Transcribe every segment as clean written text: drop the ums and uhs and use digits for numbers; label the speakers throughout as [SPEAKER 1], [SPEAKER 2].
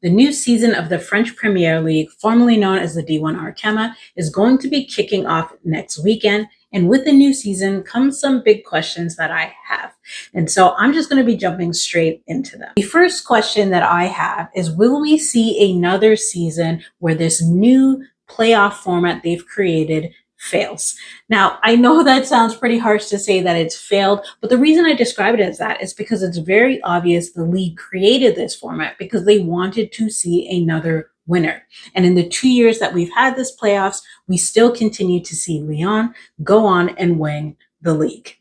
[SPEAKER 1] The new season of the French Premier League, formerly known as the D1 Arkema, is going to be kicking off next weekend. And with the new season comes some big questions that I have. And so I'm just going to be jumping straight into them. The first question that I have is, will we see another season where this new playoff format they've created fails? Now, I know that sounds pretty harsh to say that it's failed, but the reason I describe it as that is because it's very obvious the league created this format because they wanted to see another winner. And in the 2 years that we've had this playoffs, we still continue to see Lyon go on and win the league.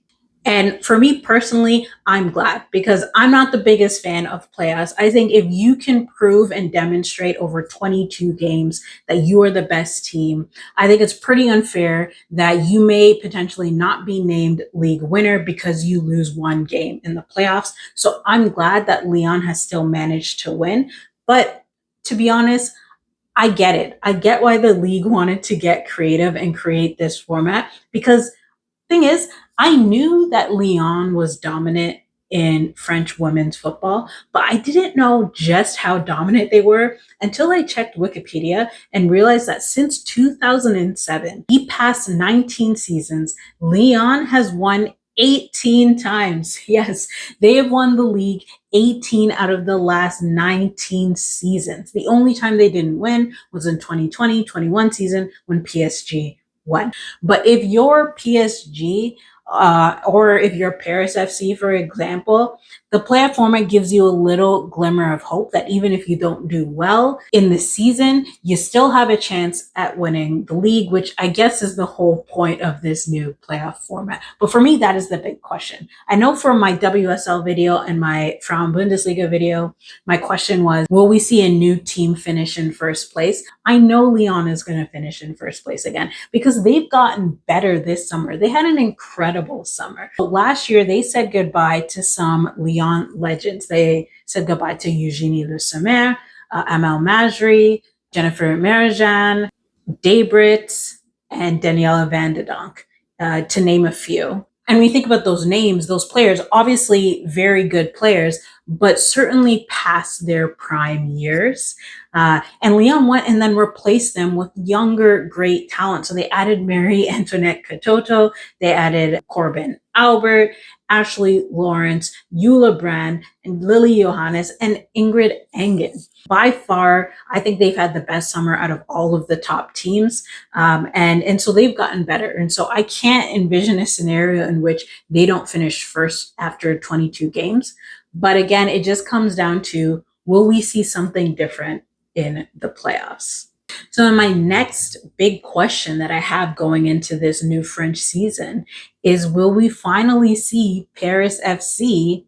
[SPEAKER 1] And for me personally, I'm glad because I'm not the biggest fan of playoffs. I think if you can prove and demonstrate over 22 games that you are the best team, I think it's pretty unfair that you may potentially not be named league winner because you lose one game in the playoffs. So I'm glad that Lyon has still managed to win. But to be honest, I get it. I get why the league wanted to get creative and create this format because thing is, I knew that Lyon was dominant in French women's football, but I didn't know just how dominant they were until I checked Wikipedia and realized that since 2007, the past 19 seasons, Lyon has won 18 times. Yes, they have won the league 18 out of the last 19 seasons. The only time they didn't win was in 2020-21 season when PSG won. But if you're PSG or if you're Paris FC, for example, the playoff format gives you a little glimmer of hope that even if you don't do well in the season, you still have a chance at winning the league, which I guess is the whole point of this new playoff format. But for me, that is the big question. I know from my WSL video and my Frauen Bundesliga video, my question was, will we see a new team finish in first place? I know Lyon is going to finish in first place again because they've gotten better this summer. They had an incredible summer. Last year, they said goodbye to some Lyon legends. They said goodbye to Eugénie Le Sommer, Amel Majri, Jennifer Merijan, Daybrit, and Daniela Van de Donk, to name a few. And when you think about those names, those players, obviously very good players, but certainly past their prime years. And Lyon went and then replaced them with younger, great talent. So they added Marie Antoinette Katoto, they added Corbin Albert, Ashley Lawrence, Eula Brand, and Lily Johannes, and Ingrid Engen. By far, I think they've had the best summer out of all of the top teams. And so they've gotten better. And so I can't envision a scenario in which they don't finish first after 22 games. But again, it just comes down to, will we see something different in the playoffs? So my next big question that I have going into this new French season is, will we finally see Paris FC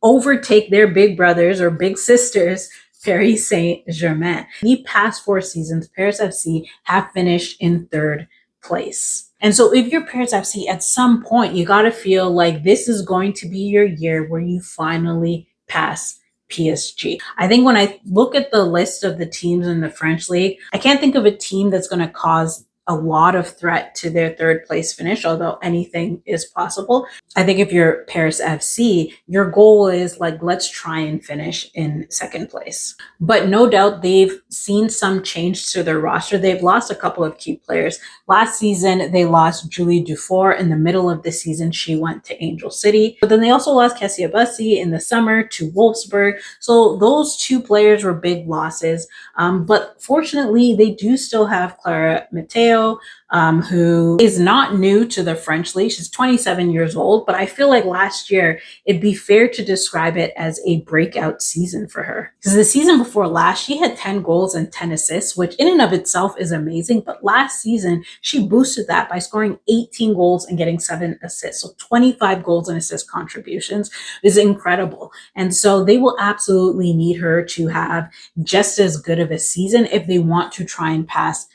[SPEAKER 1] overtake their big brothers or big sisters, Paris Saint-Germain? The past 4 seasons, Paris FC have finished in 3rd place. And so if you're Paris FC, at some point, you got to feel like this is going to be your year where you finally pass PSG. I think when I look at the list of the teams in the French league, I can't think of a team that's going to cause a lot of threat to their 3rd place finish, although anything is possible. I think if you're Paris FC, your goal is like, let's try and finish in 2nd place. But no doubt they've seen some change to their roster. They've lost a couple of key players. Last season, they lost Julie Dufour. In the middle of the season, she went to Angel City. But then they also lost Kessia Bussey in the summer to Wolfsburg. So those 2 players were big losses. But fortunately, they do still have Clara Mateo, who is not new to the French league. She's 27 years old, but I feel like last year it'd be fair to describe it as a breakout season for her. Because the season before last, she had 10 goals and 10 assists, which in and of itself is amazing. But last season, she boosted that by scoring 18 goals and getting 7 assists. So 25 goals and assist contributions is incredible. And so they will absolutely need her to have just as good of a season if they want to try and pass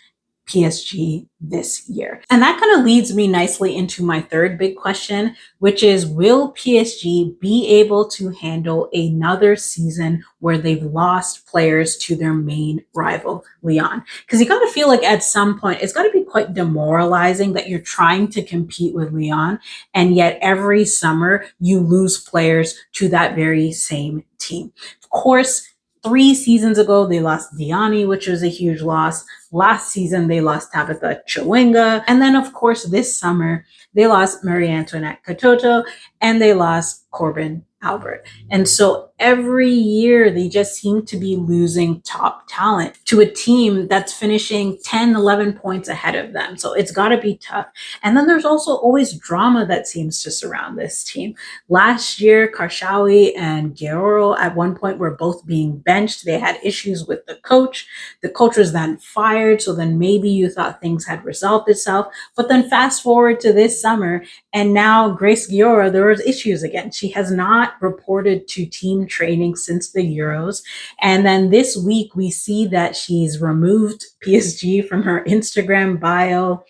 [SPEAKER 1] PSG this year. And that kind of leads me nicely into my 3rd big question, which is, will PSG be able to handle another season where they've lost players to their main rival, Lyon? Because you got to feel like at some point, it's got to be quite demoralizing that you're trying to compete with Lyon, and yet every summer you lose players to that very same team. Of course, 3 seasons ago, they lost Diani, which was a huge loss. Last season, they lost Tabitha Chawinga. And then, of course, this summer, they lost Marie Antoinette Katoto and they lost Corbin Albert. And so every year they just seem to be losing top talent to a team that's finishing 10, 11 points ahead of them. So it's got to be tough. And then there's also always drama that seems to surround this team. Last year, Karshawi and Guerrero at one point were both being benched. They had issues with the coach. The coach was then fired. So then maybe you thought things had resolved itself. But then fast forward to this summer, and now Grace Guerrero, there was issues again. She has not reported to team training since the Euros. And then this week, we see that she's removed PSG from her Instagram bio.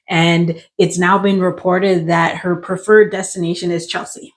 [SPEAKER 1] And it's now been reported that her preferred destination is Chelsea.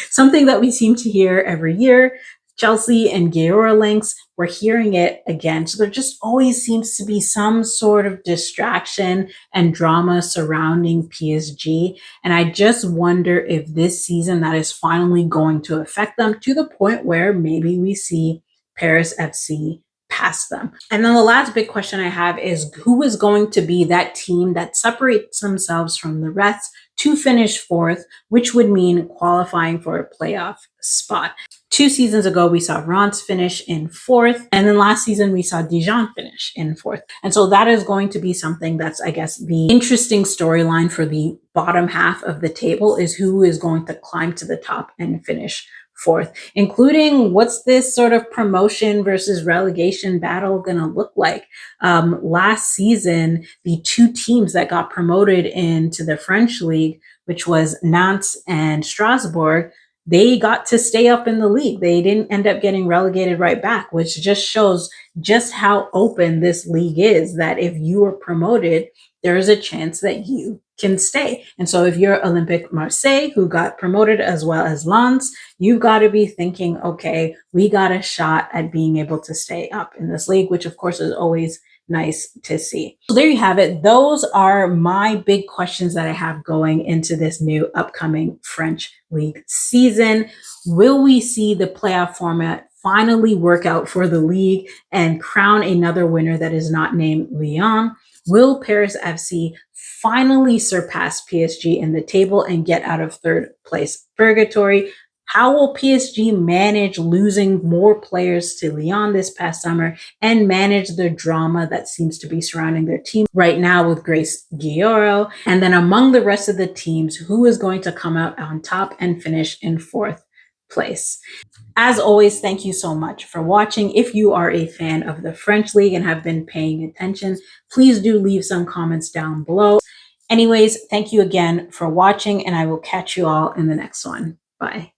[SPEAKER 1] Something that we seem to hear every year. Chelsea and Guerrero links, we're hearing it again. So there just always seems to be some sort of distraction and drama surrounding PSG. And I just wonder if this season that is finally going to affect them to the point where maybe we see Paris FC past them. And then the last big question I have is who is going to be that team that separates themselves from the rest to finish fourth, which would mean qualifying for a playoff spot. 2 seasons ago, we saw Reims finish in fourth. And then last season, we saw Dijon finish in fourth. And so that is going to be something that's, I guess, the interesting storyline for the bottom half of the table is who is going to climb to the top and finish fourth, including what's this sort of promotion versus relegation battle going to look like. Last season, the 2 teams that got promoted into the French league, which was Nantes and Strasbourg, they got to stay up in the league. They didn't end up getting relegated right back, which just shows just how open this league is, that if you are promoted, there is a chance that you can stay. And so if you're Olympique Marseille, who got promoted as well as Lens, you've got to be thinking, okay, we got a shot at being able to stay up in this league, which of course is always nice to see. So there you have it. Those are my big questions that I have going into this new upcoming French league season. Will we see the playoff format finally work out for the league and crown another winner that is not named Lyon? Will Paris FC finally surpass PSG in the table and get out of third place purgatory? How will PSG manage losing more players to Lyon this past summer and manage the drama that seems to be surrounding their team right now with Grace Guerrero? And then among the rest of the teams, who is going to come out on top and finish in fourth place? As always, thank you so much for watching. If you are a fan of the French League and have been paying attention, please do leave some comments down below. Anyways, thank you again for watching, and I will catch you all in the next one. Bye.